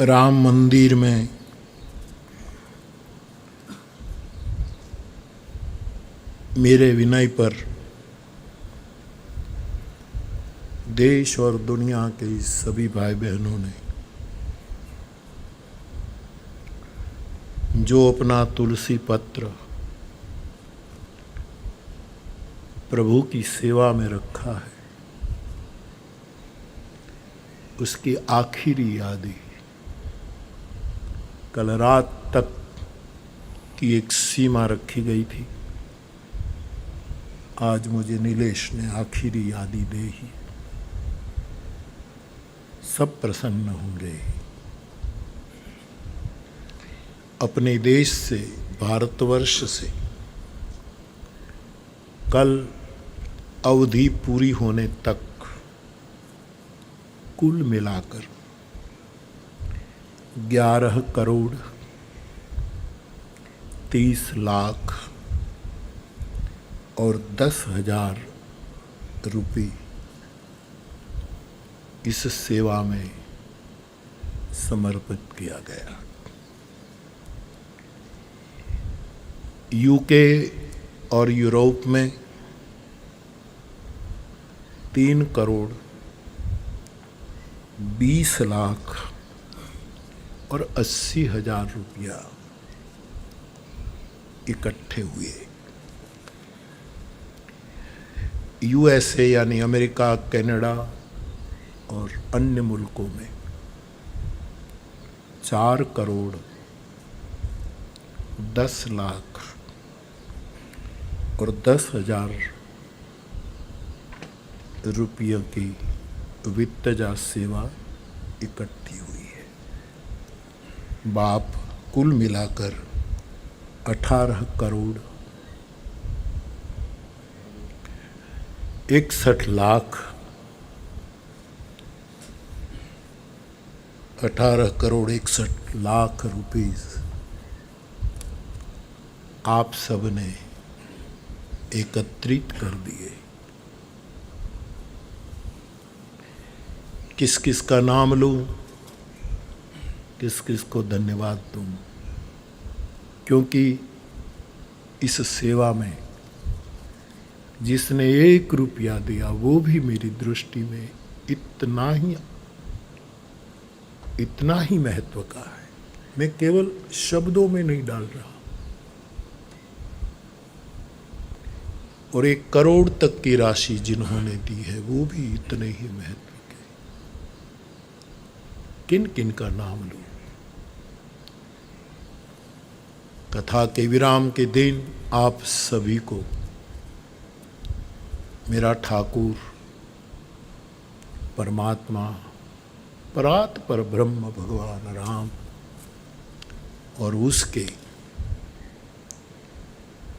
राम मंदिर में मेरे विनय पर देश और दुनिया के सभी भाई बहनों ने जो अपना तुलसी पत्र प्रभु की सेवा में रखा है, उसकी आखिरी यादें कल रात तक की एक सीमा रखी गई थी। आज मुझे नीलेश ने आखिरी यादी दे ही। सब प्रसन्न होंगे। अपने देश से, भारतवर्ष से कल अवधि पूरी होने तक कुल मिलाकर 11 करोड़ 30 लाख और 10,000 रुपये इस सेवा में समर्पित किया गया। यूके और यूरोप में 3 करोड़ 20 लाख और 80,000 रुपया इकट्ठे हुए। यूएसए यानी अमेरिका, कनाडा और अन्य मुल्कों में 4 करोड़ 10 लाख और 10,000 रुपयों की वित्तजा सेवा इकट्ठी हुई है। बाप कुल मिलाकर 18 करोड़ 61 लाख 18 करोड़ 61 लाख रुपीस आप सब ने एकत्रित कर दिए। किस किस का नाम लूं, किस किस को धन्यवाद दूं, क्योंकि इस सेवा में जिसने 1 रुपया दिया वो भी मेरी दृष्टि में इतना ही महत्व का है। मैं केवल शब्दों में नहीं डाल रहा। और 1 करोड़ तक की राशि जिन्होंने दी है वो भी इतने ही महत्व के। किन किन का नाम लूं? कथा के विराम के दिन आप सभी को मेरा ठाकुर परमात्मा परात पर ब्रह्म भगवान राम और उसके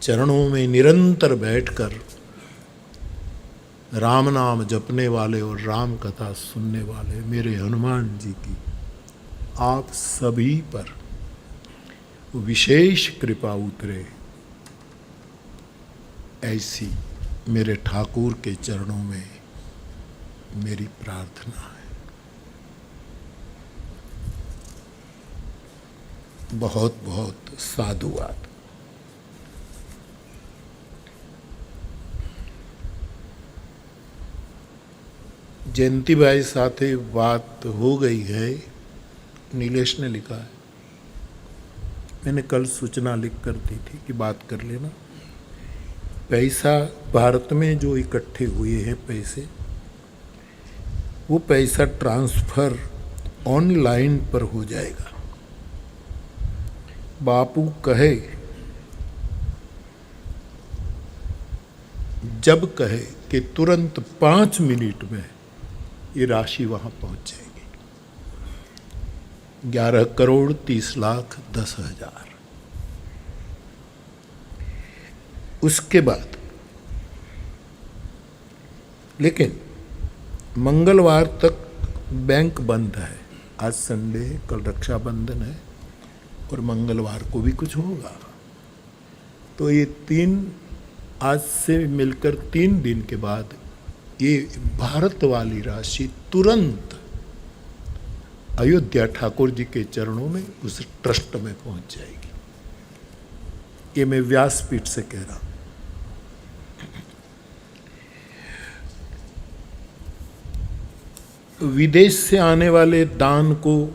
चरणों में निरंतर बैठकर राम नाम जपने वाले और राम कथा सुनने वाले मेरे हनुमान जी की आप सभी पर विशेष कृपा उतरे, ऐसी मेरे ठाकुर के चरणों में मेरी प्रार्थना है। बहुत बहुत साधुवाद। जयंती भाई साथे बात हो गई है, नीलेश ने लिखा है। मैंने कल सूचना लिख कर दी थी कि बात कर लेना। पैसा भारत में जो इकट्ठे हुए हैं पैसे, वो पैसा ट्रांसफर ऑनलाइन पर हो जाएगा। बापू कहे जब कहे कि तुरंत 5 मिनट में ये राशि वहां पहुंच जाएगी। 11 करोड़ 30 लाख 10,000। उसके बाद लेकिन मंगलवार तक बैंक बंद है। आज संडे है, कल रक्षाबंधन है और मंगलवार को भी कुछ होगा। तो ये 3 आज से मिलकर 3 दिन के बाद ये भारत वाली राशि तुरंत अयोध्या ठाकुर जी के चरणों में, उस ट्रस्ट में पहुंच जाएगी। ये मैं व्यासपीठ से कह रहा हूं। विदेश से आने वाले दान को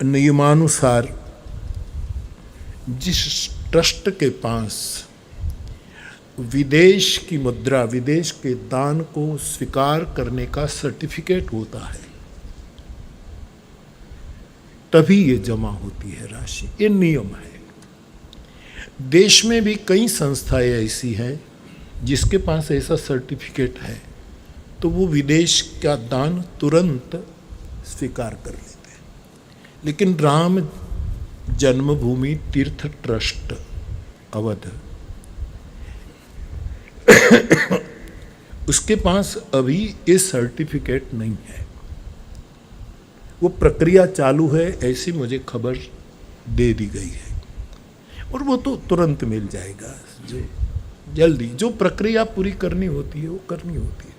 नियमानुसार जिस ट्रस्ट के पास विदेश की मुद्रा, विदेश के दान को स्वीकार करने का सर्टिफिकेट होता है, तभी ये जमा होती है राशि। ये नियम है। देश में भी कई संस्थाएं ऐसी हैं जिसके पास ऐसा सर्टिफिकेट है, तो वो विदेश का दान तुरंत स्वीकार कर लेते हैं। लेकिन राम जन्मभूमि तीर्थ ट्रस्ट अवध, उसके पास अभी ये सर्टिफिकेट नहीं है। वो प्रक्रिया चालू है, ऐसी मुझे खबर दे दी गई है, और वो तो तुरंत मिल जाएगा। जो जल्दी जो प्रक्रिया पूरी करनी होती है वो करनी होती है।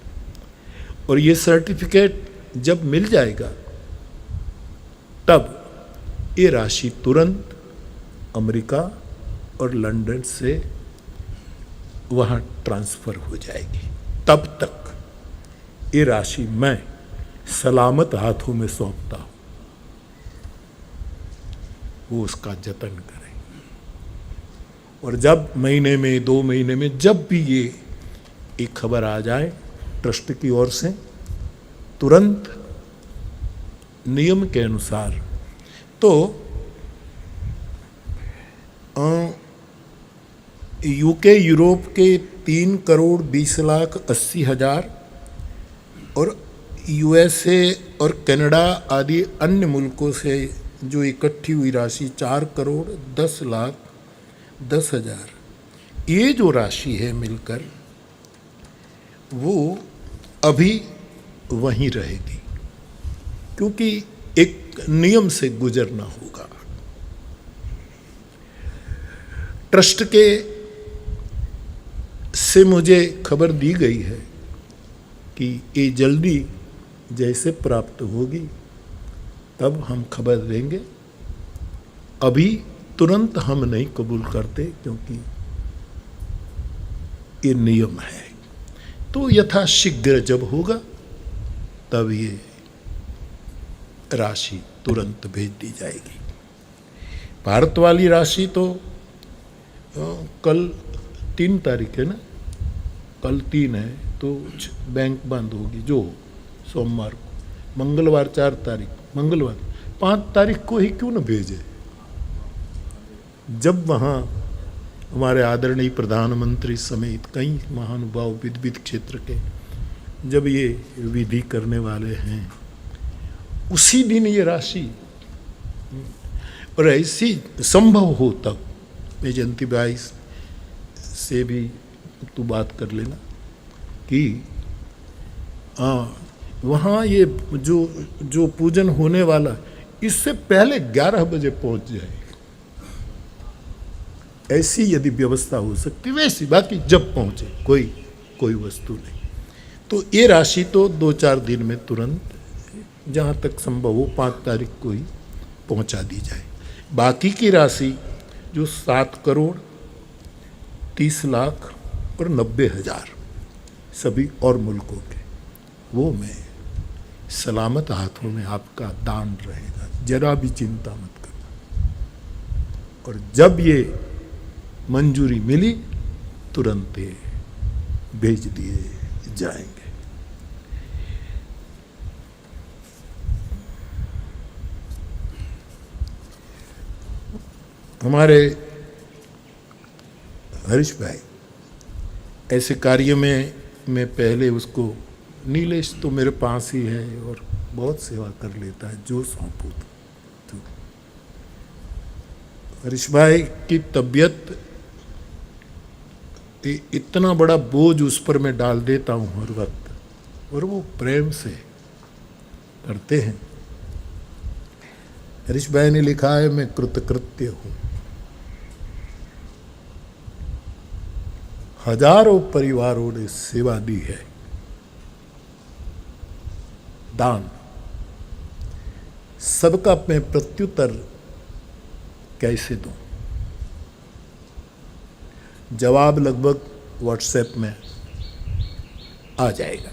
और ये सर्टिफिकेट जब मिल जाएगा तब ये राशि तुरंत अमेरिका और लंदन से वहाँ ट्रांसफ़र हो जाएगी। तब तक ये राशि मैं सलामत हाथों में सौंपता हूँ, वो उसका जतन करें। और जब महीने में, 2 महीने में, जब भी ये एक खबर आ जाए ट्रस्ट की ओर से, तुरंत नियम के अनुसार, तो यूके, यूरोप के 3,20,80,000 और यूएसए और कनाडा आदि अन्य मुल्कों से जो इकट्ठी हुई राशि 4,10,10,000, ये जो राशि है मिलकर वो अभी वहीं रहेगी, क्योंकि एक नियम से गुजरना होगा। ट्रस्ट के से मुझे खबर दी गई है कि ये जल्दी जैसे प्राप्त होगी तब हम खबर देंगे। अभी तुरंत हम नहीं कबूल करते, क्योंकि ये नियम है। तो यथाशीघ्र जब होगा तब ये राशि तुरंत भेज दी जाएगी। भारत वाली राशि तो कल 3 तारीख है ना, कल 3 है, तो बैंक बंद होगी जो सोमवार को, मंगलवार 4 तारीख, मंगलवार 5 तारीख को ही क्यों न भेजे, जब वहाँ हमारे आदरणीय प्रधानमंत्री समेत कई महानुभाव विविध क्षेत्र के जब ये विधि करने वाले हैं, उसी दिन ये राशि, और ऐसी संभव हो तब मैं जयंती भाई से भी तू बात कर लेना कि वहाँ ये जो पूजन होने वाला इससे पहले 11 बजे पहुँच जाए, ऐसी यदि व्यवस्था हो सकती वैसी, बाकी जब पहुँचे कोई वस्तु नहीं। तो ये राशि तो 2-4 दिन में तुरंत, जहाँ तक संभव हो 5 तारीख को ही पहुँचा दी जाए। बाकी की राशि जो 7,30,90,000 सभी और मुल्कों के, वो मैं सलामत हाथों में आपका दान रहेगा, जरा भी चिंता मत करना। और जब ये मंजूरी मिली तुरंत ये भेज दिए जाएंगे। हमारे हरीश भाई ऐसे कार्य में मैं पहले उसको, नीलेश तो मेरे पास ही है और बहुत सेवा कर लेता है, जो सौंपू तो हरीश भाई की तबीयत, इतना बड़ा बोझ उस पर मैं डाल देता हूँ हर वक्त, और वो प्रेम से करते हैं। हरीश भाई ने लिखा है, मैं कृतकृत्य हूँ, हजारों परिवारों ने सेवा दी है, दान सबका मैं प्रत्युत्तर कैसे दूं? जवाब लगभग व्हाट्सएप में आ जाएगा,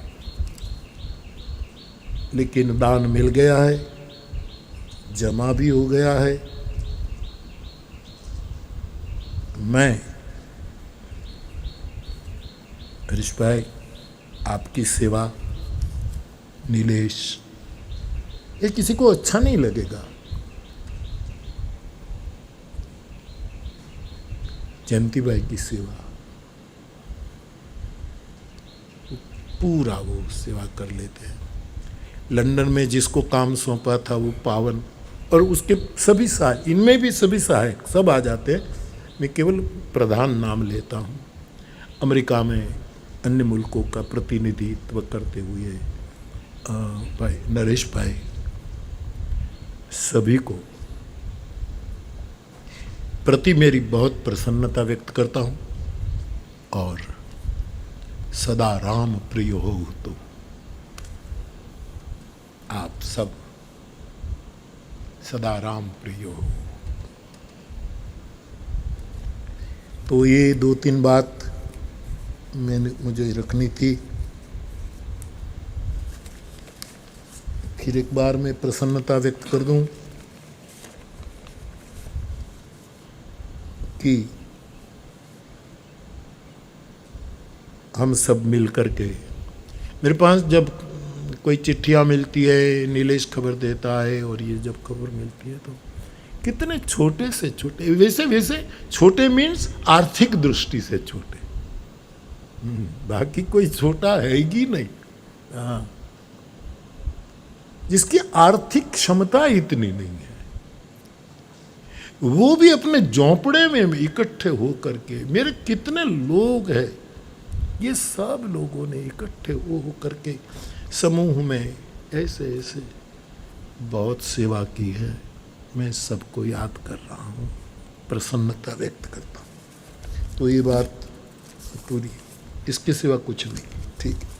लेकिन दान मिल गया है, जमा भी हो गया है। मैं हरीश भाई आपकी सेवा, नीलेश, ये किसी को अच्छा नहीं लगेगा। जयंती भाई की सेवा पूरा वो सेवा कर लेते हैं। लंदन में जिसको काम सौंपा था वो पावन, और उसके सभी सहायक, इनमें भी सभी सहायक सब आ जाते हैं। मैं केवल प्रधान नाम लेता हूँ। अमेरिका में अन्य मुल्कों का प्रतिनिधित्व करते हुए भाई नरेश भाई, सभी को प्रति मेरी बहुत प्रसन्नता व्यक्त करता हूँ। और सदा राम प्रिय हो तो आप सब सदा राम प्रिय हो। तो ये 2-3 बात मुझे रखनी थी। फिर एक बार मैं प्रसन्नता व्यक्त कर दूं कि हम सब मिल कर के, मेरे पास जब कोई चिट्ठियाँ मिलती है, नीलेश खबर देता है, और ये जब खबर मिलती है तो कितने छोटे से छोटे, वैसे छोटे मीन्स आर्थिक दृष्टि से छोटे, बाकी कोई छोटा है ही नहीं। हाँ, जिसकी आर्थिक क्षमता इतनी नहीं है, वो भी अपने झोंपड़े में इकट्ठे हो करके, मेरे कितने लोग हैं, ये सब लोगों ने इकट्ठे हो करके समूह में ऐसे ऐसे बहुत सेवा की है। मैं सबको याद कर रहा हूँ, प्रसन्नता व्यक्त करता हूँ। तो ये बात पूरी, इसके सिवा कुछ नहीं। ठीक है।